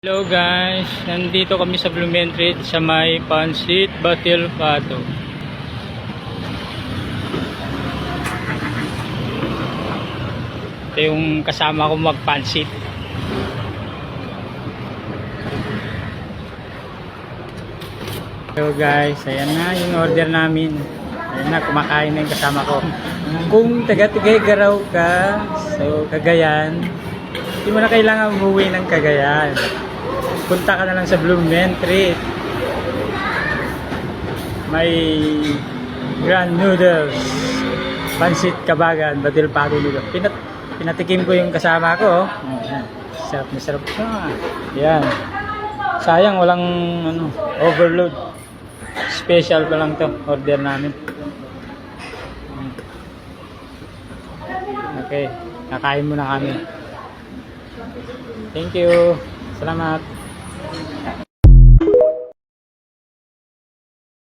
Hello guys, nandito kami sa Blumentritt sa may Pansit Batil Pato. Ito yung kasama ko magpansit. Hello guys, ayan na yung order namin. Ayan na, kumakain na yung kasama ko. Kung taga-Tagaytay ka, so Cagayan, hindi mo na kailangan umuwi ng Cagayan. Punta ka na lang sa Blumentritt. May Grand Noodles, Pansit Kabagan, Batil Pato Noodles. Pinatikim ko yung kasama ko. Sarap na sarap siya. Yan. Sayang walang overload. Special pa lang to order namin. Okay, kakain muna kami. Thank you. Salamat.